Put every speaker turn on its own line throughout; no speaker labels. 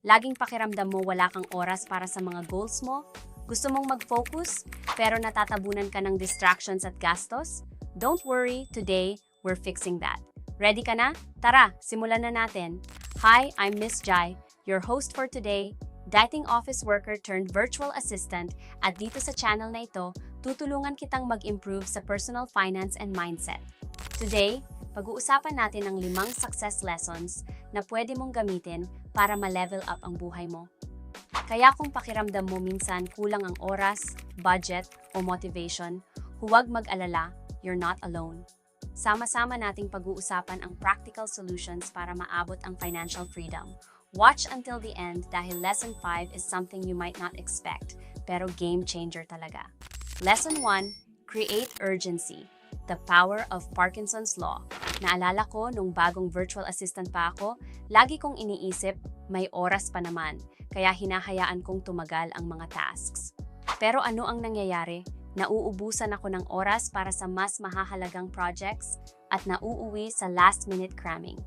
Laging pakiramdam mo wala kang oras para sa mga goals mo? Gusto mong mag-focus, pero natatabunan ka ng distractions at gastos? Don't worry, today, we're fixing that. Ready ka na? Tara, simulan na natin. Hi, I'm Miss Jai, your host for today, dating office worker turned virtual assistant, at dito sa channel na ito, tutulungan kitang mag-improve sa personal finance and mindset. Today, pag-uusapan natin ang 5 success lessons na pwede mong gamitin para ma-level up ang buhay mo. Kaya kung pakiramdam mo minsan kulang ang oras, budget, o motivation, huwag mag-alala, you're not alone. Sama-sama nating pag-uusapan ang practical solutions para maabot ang financial freedom. Watch until the end dahil Lesson 5 is something you might not expect, pero game changer talaga. Lesson 1, create urgency. The power of Parkinson's Law. Naalala ko nung bagong virtual assistant pa ako, lagi kong iniisip, may oras pa naman, kaya hinahayaan kong tumagal ang mga tasks. Pero ano ang nangyayari? Nauubusan ako ng oras para sa mas mahahalagang projects at nauuwi sa last-minute cramming.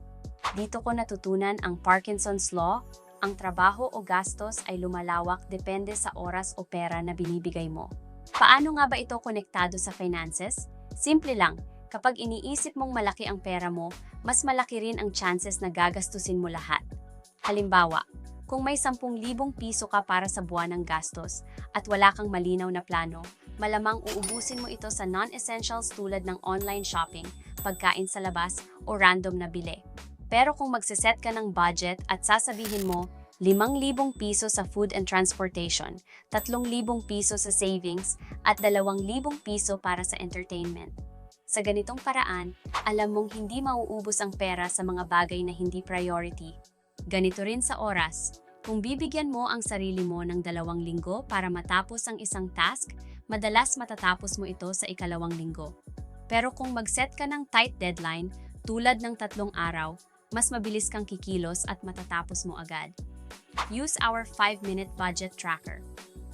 Dito ko natutunan ang Parkinson's Law, ang trabaho o gastos ay lumalawak depende sa oras o pera na binibigay mo. Paano nga ba ito konektado sa finances? Simple lang, kapag iniisip mong malaki ang pera mo, mas malaki rin ang chances na gagastusin mo lahat. Halimbawa, kung may 10,000 piso ka para sa buwan ng gastos at wala kang malinaw na plano, malamang uubusin mo ito sa non-essentials tulad ng online shopping, pagkain sa labas, o random na bili. Pero kung magsiset ka ng budget at sasabihin mo, 5,000 piso sa food and transportation, 3,000 piso sa savings, at 2,000 piso para sa entertainment. Sa ganitong paraan, alam mong hindi mauubos ang pera sa mga bagay na hindi priority. Ganito rin sa oras. Kung bibigyan mo ang sarili mo ng 2 linggo para matapos ang isang task, madalas matatapos mo ito sa 2 linggo. Pero kung mag-set ka ng tight deadline, tulad ng 3 araw, mas mabilis kang kikilos at matatapos mo agad. Use our 5-minute budget tracker.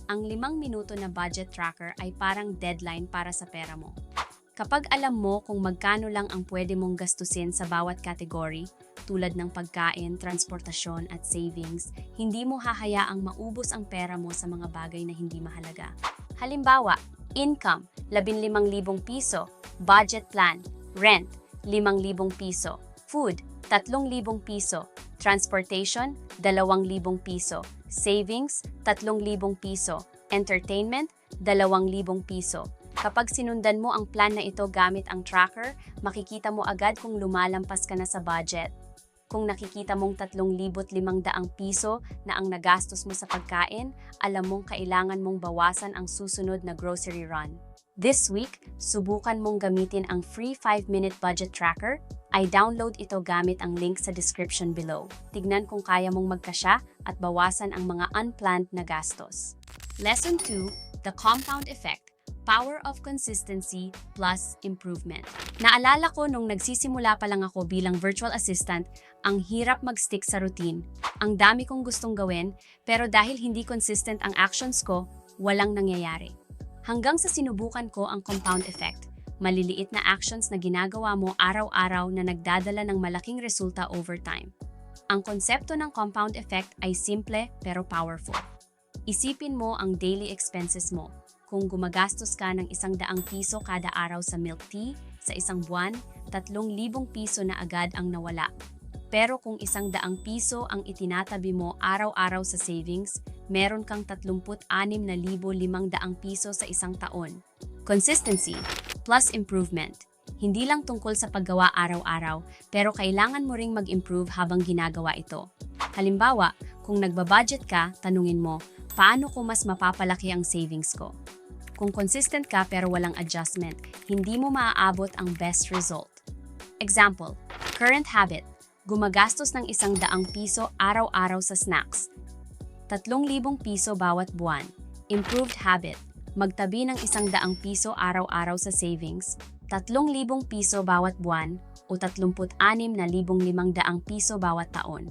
Ang 5 minuto na budget tracker ay parang deadline para sa pera mo. Kapag alam mo kung magkano lang ang pwede mong gastusin sa bawat category, tulad ng pagkain, transportasyon at savings, hindi mo hahayaang maubos ang pera mo sa mga bagay na hindi mahalaga. Halimbawa, income, 15,000 piso, budget plan, rent, 5,000 piso, food, 3,000 piso, transportation, 2,000 piso, savings, 3,000 piso, entertainment, 2,000 piso. Kapag sinundan mo ang plan na ito gamit ang tracker, makikita mo agad kung lumalampas ka na sa budget. Kung nakikita mong 3,500 piso na ang nagastos mo sa pagkain, alam mong kailangan mong bawasan ang susunod na grocery run. This week, subukan mong gamitin ang free 5-minute budget tracker. I download ito gamit ang link sa description below. Tignan kung kaya mong magkasya at bawasan ang mga unplanned na gastos. Lesson 2, the compound effect. Power of consistency plus improvement. Naalala ko nung nagsisimula pa lang ako bilang virtual assistant, ang hirap mag-stick sa routine. Ang dami kong gustong gawin, pero dahil hindi consistent ang actions ko, walang nangyayari. Hanggang sa sinubukan ko ang compound effect. Maliliit na actions na ginagawa mo araw-araw na nagdadala ng malaking resulta over time. Ang konsepto ng compound effect ay simple pero powerful. Isipin mo ang daily expenses mo. Kung gumagastos ka ng 100 piso kada araw sa milk tea, sa isang buwan, 3,000 piso na agad ang nawala. Pero kung 100 piso ang itinatabi mo araw-araw sa savings, meron kang 36,500 piso sa isang taon. Consistency plus improvement. Hindi lang tungkol sa paggawa araw-araw, pero kailangan mo ring mag-improve habang ginagawa ito. Halimbawa, kung nagbabudget ka, tanungin mo, paano ko mas mapapalaki ang savings ko? Kung consistent ka pero walang adjustment, hindi mo maaabot ang best result. Example, current habit, gumagastos ng 100 piso araw-araw sa snacks. 3,000 piso bawat buwan. Improved habit, magtabi ng 100 piso araw-araw sa savings, 3,000 piso bawat buwan o 36,500 piso bawat taon.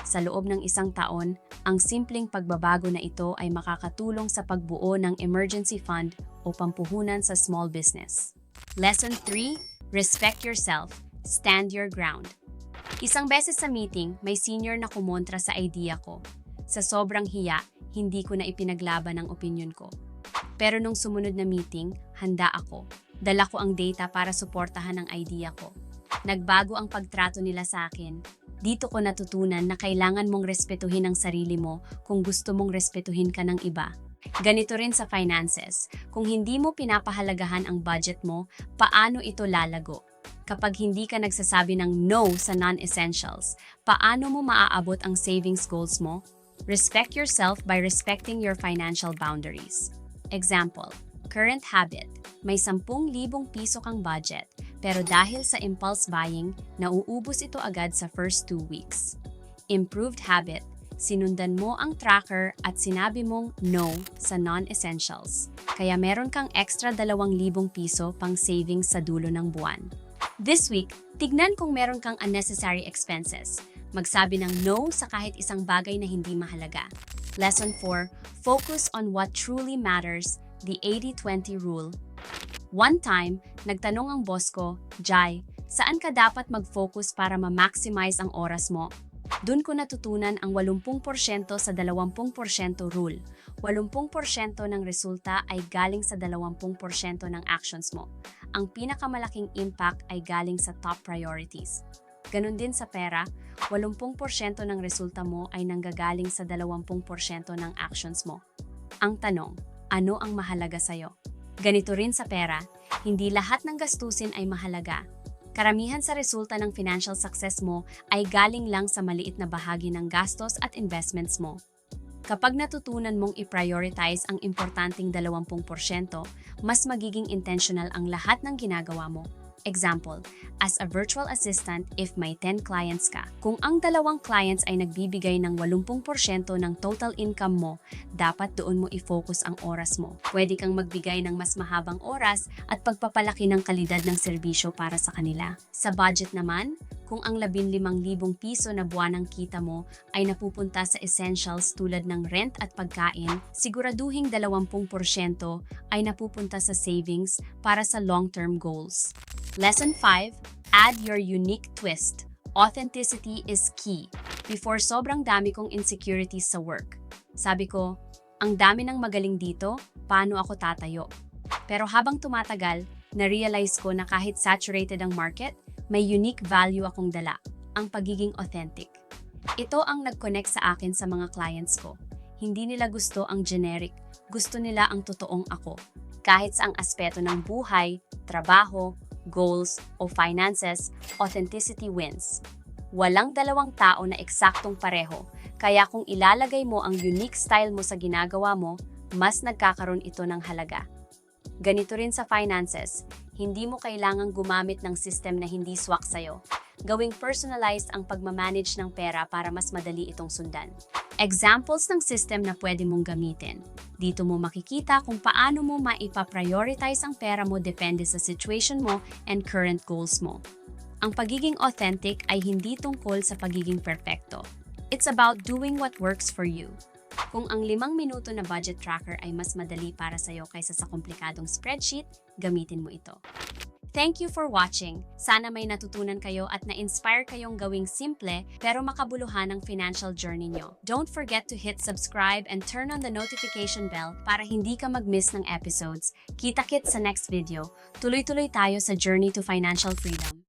Sa loob ng 1 taon, ang simpleng pagbabago na ito ay makakatulong sa pagbuo ng emergency fund o pampuhunan sa small business. Lesson 3, respect yourself, stand your ground. Isang beses sa meeting, may senior na kumontra sa idea ko. Sa sobrang hiya, hindi ko na ipinaglaban ang opinyon ko. Pero nung sumunod na meeting, handa ako. Dala ko ang data para suportahan ang idea ko. Nagbago ang pagtrato nila sa akin. Dito ko natutunan na kailangan mong respetuhin ang sarili mo kung gusto mong respetuhin ka ng iba. Ganito rin sa finances. Kung hindi mo pinapahalagahan ang budget mo, paano ito lalago? Kapag hindi ka nagsasabi ng no sa non-essentials, paano mo maaabot ang savings goals mo? Respect yourself by respecting your financial boundaries. Example, current habit. May 10,000 piso kang budget, pero dahil sa impulse buying, nauubos ito agad sa first 2 weeks. Improved habit. Sinundan mo ang tracker at sinabi mong no sa non-essentials. Kaya meron kang extra 2,000 piso pang savings sa dulo ng buwan. This week, tignan kung meron kang unnecessary expenses. Magsabi ng no sa kahit isang bagay na hindi mahalaga. Lesson 4, focus on what truly matters, the 80-20 rule. One time, nagtanong ang boss ko, Jai, saan ka dapat mag-focus para ma-maximize ang oras mo? Doon ko natutunan ang 80% sa 20% rule. 80% ng resulta ay galing sa 20% ng actions mo. Ang pinakamalaking impact ay galing sa top priorities. Ganon din sa pera, 80% ng resulta mo ay nanggagaling sa 20% ng actions mo. Ang tanong, ano ang mahalaga sa'yo? Ganito rin sa pera, hindi lahat ng gastusin ay mahalaga. Karamihan sa resulta ng financial success mo ay galing lang sa maliit na bahagi ng gastos at investments mo. Kapag natutunan mong i-prioritize ang importanteng 20%, mas magiging intentional ang lahat ng ginagawa mo. Example, as a virtual assistant, if may 10 clients ka, kung ang 2 clients ay nagbibigay ng 80% ng total income mo, dapat doon mo i-focus ang oras mo. Pwede kang magbigay ng mas mahabang oras at pagpapalaki ng kalidad ng serbisyo para sa kanila. Sa budget naman, kung ang 15,000 piso na buwanang kita mo ay napupunta sa essentials tulad ng rent at pagkain, siguraduhing 20% ay napupunta sa savings para sa long-term goals. Lesson 5, add your unique twist. Authenticity is key. Before sobrang dami kong insecurities sa work. Sabi ko, ang dami ng magaling dito, paano ako tatayo? Pero habang tumatagal, na-realize ko na kahit saturated ang market, may unique value akong dala, ang pagiging authentic. Ito ang nag-connect sa akin sa mga clients ko. Hindi nila gusto ang generic, gusto nila ang totoong ako. Kahit sa ang aspeto ng buhay, trabaho, goals, o finances, authenticity wins. Walang dalawang tao na eksaktong pareho, kaya kung ilalagay mo ang unique style mo sa ginagawa mo, mas nagkakaroon ito ng halaga. Ganito rin sa finances, hindi mo kailangang gumamit ng system na hindi swak sa'yo. Gawing personalized ang pagmamanage ng pera para mas madali itong sundan. Examples ng system na pwede mong gamitin. Dito mo makikita kung paano mo maipa-prioritize ang pera mo depende sa situation mo and current goals mo. Ang pagiging authentic ay hindi tungkol sa pagiging perfecto. It's about doing what works for you. Kung ang 5 minuto na budget tracker ay mas madali para sa'yo kaysa sa komplikadong spreadsheet, gamitin mo ito. Thank you for watching. Sana may natutunan kayo at na-inspire kayong gawing simple pero makabuluhan ang financial journey nyo. Don't forget to hit subscribe and turn on the notification bell para hindi ka mag-miss ng episodes. Kita-kits sa next video. Tuloy-tuloy tayo sa journey to financial freedom.